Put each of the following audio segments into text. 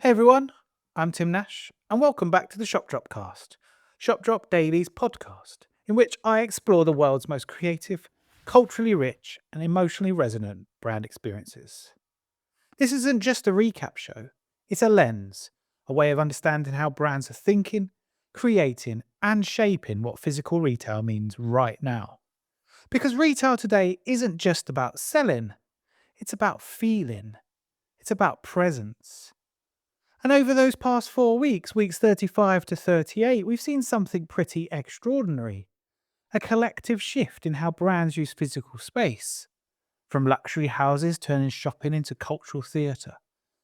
Hey everyone, I'm Tim Nash, and welcome back to the Shop Dropcast, Shop Drop Daily's podcast, in which I explore the world's most creative, culturally rich, and emotionally resonant brand experiences. This isn't just a recap show, it's a lens, a way of understanding how brands are thinking, creating, and shaping what physical retail means right now. Because retail today isn't just about selling, it's about feeling, it's about presence. And over those past 4 weeks, weeks 35 to 38, we've seen something pretty extraordinary. A collective shift in how brands use physical space. From luxury houses turning shopping into cultural theatre,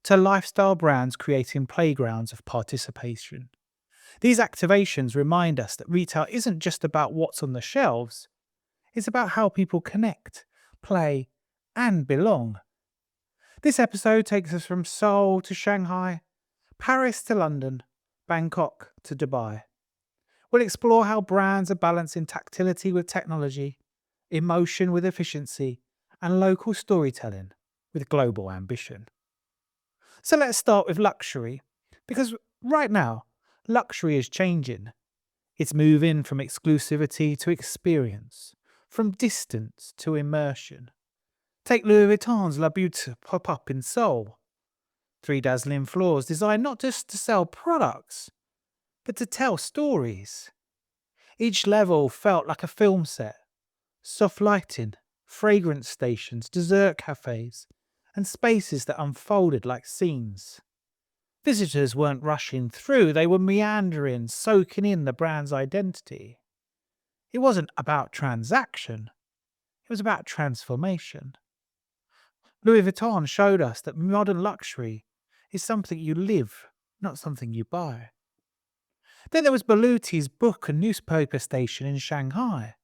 to lifestyle brands creating playgrounds of participation. These activations remind us that retail isn't just about what's on the shelves, it's about how people connect, play, and belong. This episode takes us from Seoul to Shanghai, Paris to London, Bangkok to Dubai. We'll explore how brands are balancing tactility with technology, emotion with efficiency, and local storytelling with global ambition. So let's start with luxury, because right now, luxury is changing. It's moving from exclusivity to experience, from distance to immersion. Take Louis Vuitton's La Beauté pop-up in Seoul. 3 dazzling floors designed not just to sell products, but to tell stories. Each level felt like a film set. Soft lighting, fragrance stations, dessert cafes, and spaces that unfolded like scenes. Visitors weren't rushing through, they were meandering, soaking in the brand's identity. It wasn't about transaction, it was about transformation. Louis Vuitton showed us that modern luxury is something you live, not something you buy. Then there was Berluti's book and newspaper station in Shanghai.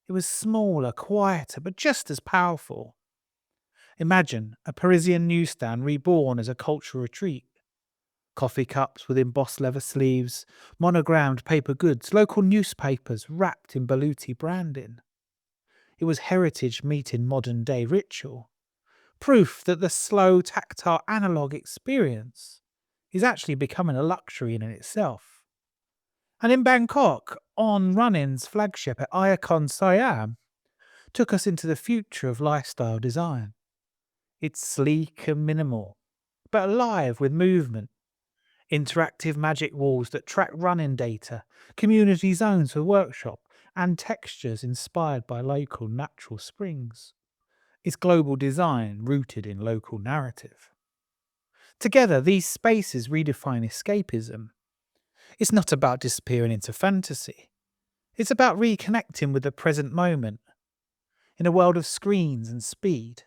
It was smaller, quieter, but just as powerful. Imagine a Parisian newsstand reborn as a cultural retreat. Coffee cups with embossed leather sleeves, monogrammed paper goods, local newspapers wrapped in Berluti branding. It was heritage meeting modern-day ritual. Proof that the slow, tactile, analog experience is actually becoming a luxury in itself. And in Bangkok, On Running's flagship at ICONSIAM took us into the future of lifestyle design. It's sleek and minimal, but alive with movement. Interactive magic walls that track running data, community zones for workshop, and textures inspired by local natural springs. It's global design rooted in local narrative. Together, these spaces redefine escapism. It's not about disappearing into fantasy. It's about reconnecting with the present moment. In a world of screens and speed,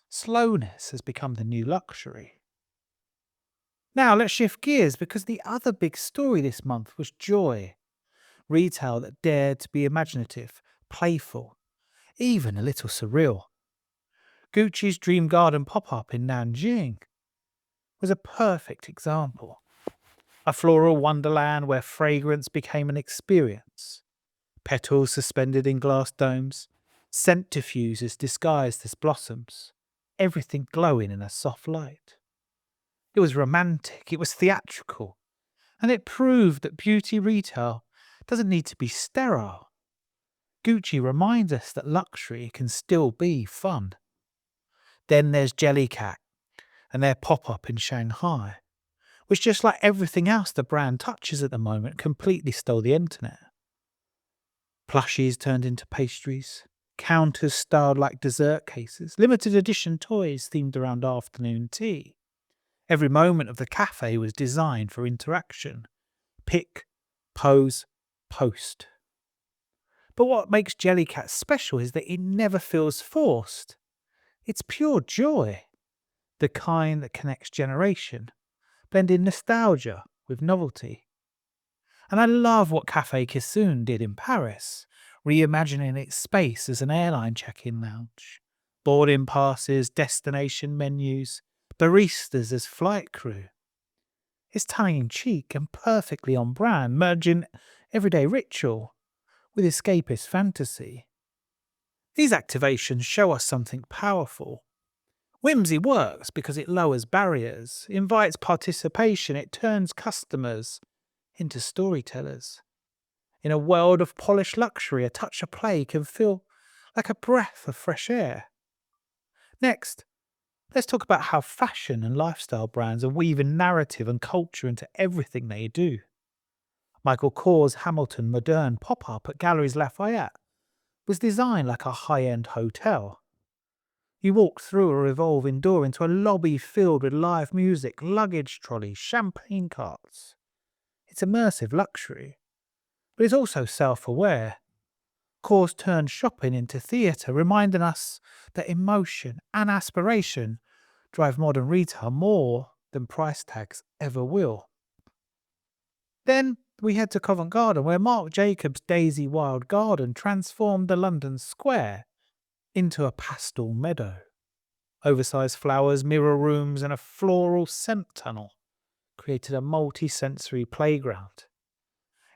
slowness has become the new luxury. Now let's shift gears, because the other big story this month was joy. Retail that dared to be imaginative, playful, even a little surreal. Gucci's Dream Garden pop-up in Nanjing was a perfect example. A floral wonderland where fragrance became an experience. Petals suspended in glass domes, scent diffusers disguised as blossoms, everything glowing in a soft light. It was romantic, it was theatrical, and it proved that beauty retail doesn't need to be sterile. Gucci reminds us that luxury can still be fun. Then there's Jellycat and their pop-up in Shanghai, which, just like everything else the brand touches at the moment, completely stole the internet. Plushies turned into pastries, counters styled like dessert cases, limited edition toys themed around afternoon tea. Every moment of the cafe was designed for interaction. Pick, pose, post. But what makes Jellycat special is that it never feels forced. It's pure joy, the kind that connects generation, blending nostalgia with novelty. And I love what Café Kitsuné did in Paris, reimagining its space as an airline check-in lounge. Boarding passes, destination menus, baristas as flight crew. It's tongue-in-cheek and perfectly on brand, merging everyday ritual with escapist fantasy. These activations show us something powerful. Whimsy works because it lowers barriers, invites participation, it turns customers into storytellers. In a world of polished luxury, a touch of play can feel like a breath of fresh air. Next, let's talk about how fashion and lifestyle brands are weaving narrative and culture into everything they do. Michael Kors' Hamilton Moderne pop-up at Galleries Lafayette was designed like a high-end hotel. You walk through a revolving door into a lobby filled with live music, luggage trolleys, champagne carts. It's immersive luxury, but it's also self-aware. Kors turned shopping into theatre, reminding us that emotion and aspiration drive modern retail more than price tags ever will. Then we head to Covent Garden, where Marc Jacobs' Daisy Wild Garden transformed the London square into a pastel meadow. Oversized flowers, mirror rooms, and a floral scent tunnel created a multi-sensory playground.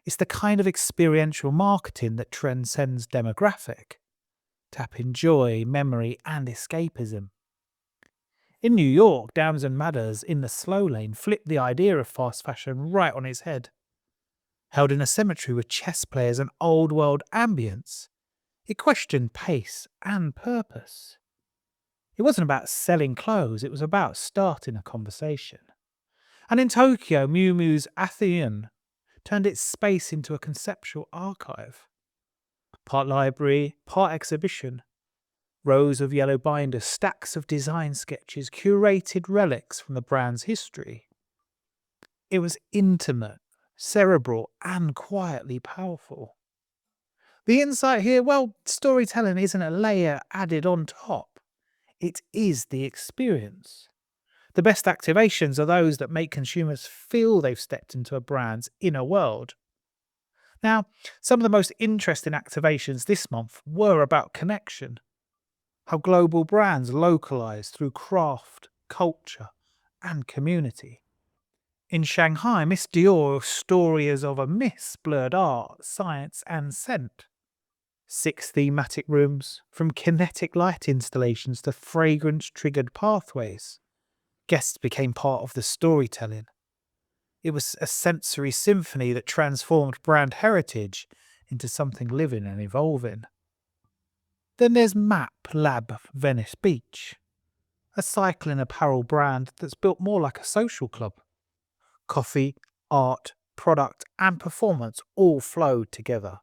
It's the kind of experiential marketing that transcends demographic, tapping joy, memory, and escapism. In New York, Dams and Madders in the slow lane flipped the idea of fast fashion right on its head. Held in a cemetery with chess players and old-world ambience, it questioned pace and purpose. It wasn't about selling clothes, it was about starting a conversation. And in Tokyo, Miu Miu's Atheon turned its space into a conceptual archive. Part library, part exhibition. Rows of yellow binders, stacks of design sketches, curated relics from the brand's history. It was intimate, cerebral, and quietly powerful. The insight here, well, storytelling isn't a layer added on top. It is the experience. The best activations are those that make consumers feel they've stepped into a brand's inner world. Now, some of the most interesting activations this month were about connection. How global brands localize through craft, culture, and community. In Shanghai, Miss Dior's story is of a miss blurred art, science, and scent. 6 thematic rooms, from kinetic light installations to fragrance-triggered pathways. Guests became part of the storytelling. It was a sensory symphony that transformed brand heritage into something living and evolving. Then there's Map Lab Venice Beach, a cycling apparel brand that's built more like a social club. Coffee, art, product, and performance all flowed together.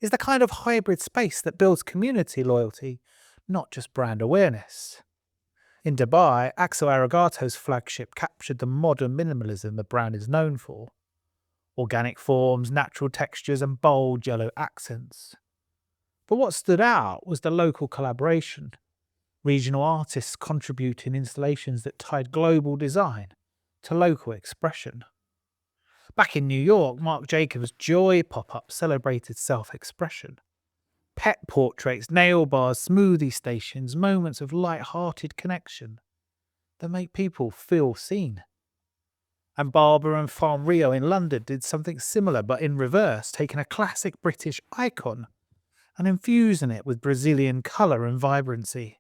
It's the kind of hybrid space that builds community loyalty, not just brand awareness. In Dubai, Axel Aragato's flagship captured the modern minimalism the brand is known for. Organic forms, natural textures, and bold yellow accents. But what stood out was the local collaboration. Regional artists contributing installations that tied global design to local expression. Back in New York, Marc Jacobs' Joy pop-up celebrated self-expression. Pet portraits, nail bars, smoothie stations, moments of light-hearted connection that make people feel seen. And Barber and Farm Rio in London did something similar but in reverse, taking a classic British icon and infusing it with Brazilian colour and vibrancy.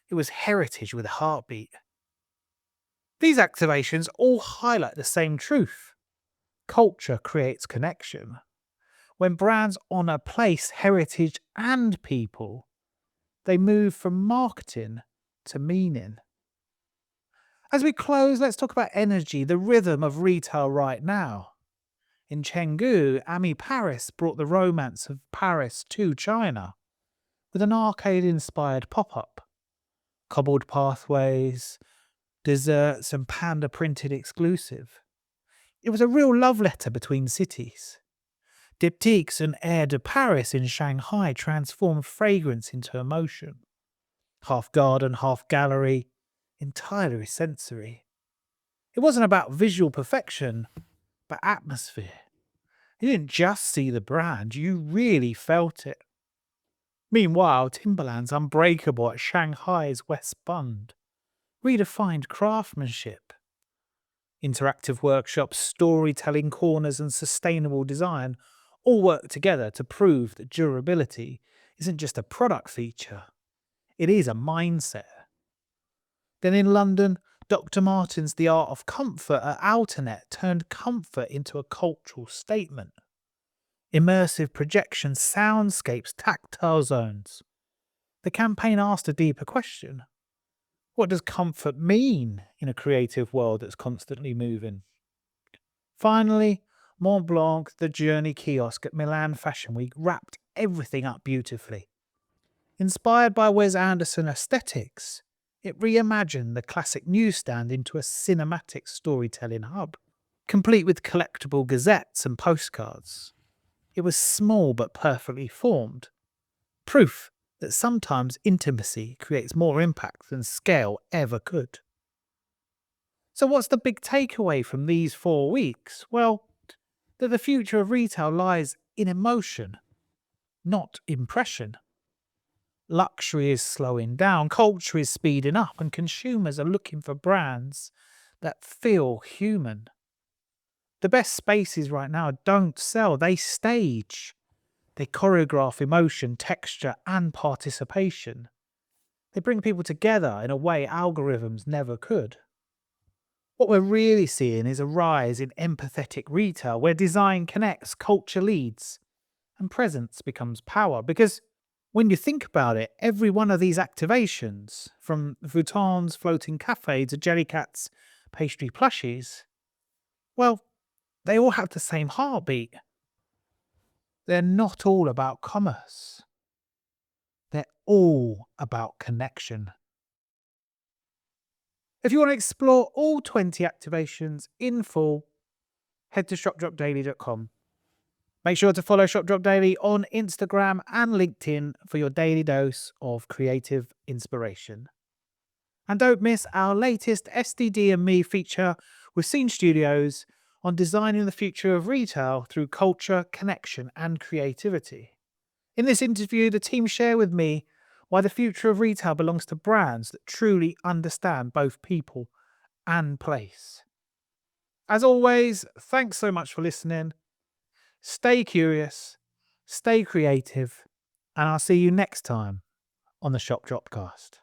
It was heritage with a heartbeat. These activations all highlight the same truth. Culture creates connection. When brands honour place, heritage, and people, they move from marketing to meaning. As we close, let's talk about energy, the rhythm of retail right now. In Chengdu, Ami Paris brought the romance of Paris to China with an arcade-inspired pop-up. Cobbled pathways, desserts, and panda-printed exclusive. It was a real love letter between cities. Diptyques and Air de Paris in Shanghai transformed fragrance into emotion. Half garden, half gallery, entirely sensory. It wasn't about visual perfection, but atmosphere. You didn't just see the brand, you really felt it. Meanwhile, Timberland's Unbreakable at Shanghai's West Bund redefined craftsmanship. Interactive workshops, storytelling corners, and sustainable design all work together to prove that durability isn't just a product feature, it is a mindset. Then in London, Dr. Martens' The Art of Comfort at Outernet turned comfort into a cultural statement. Immersive projections, soundscapes, tactile zones. The campaign asked a deeper question. What does comfort mean in a creative world that's constantly moving? Finally, Mont Blanc, the Journey kiosk at Milan Fashion Week, wrapped everything up beautifully. Inspired by Wes Anderson aesthetics, it reimagined the classic newsstand into a cinematic storytelling hub, complete with collectible gazettes and postcards. It was small but perfectly formed, proof that sometimes intimacy creates more impact than scale ever could. So what's the big takeaway from these 4 weeks? Well, that the future of retail lies in emotion, not impression. Luxury is slowing down, culture is speeding up, and consumers are looking for brands that feel human. The best spaces right now don't sell, they stage. They choreograph emotion, texture, and participation. They bring people together in a way algorithms never could. What we're really seeing is a rise in empathetic retail where design connects, culture leads, and presence becomes power. Because when you think about it, every one of these activations, from Vuitton's floating cafe to Jellycat's pastry plushies, well, they all have the same heartbeat. They're not all about commerce. They're all about connection. If you want to explore all 20 activations in full, head to shopdropdaily.com. Make sure to follow Shop Drop Daily on Instagram and LinkedIn for your daily dose of creative inspiration. And don't miss our latest SDD and Me feature with Scene Studios on designing the future of retail through culture, connection, and creativity. In this interview, the team share with me why the future of retail belongs to brands that truly understand both people and place. As always, thanks so much for listening. Stay curious, stay creative, and I'll see you next time on the Shop Dropcast.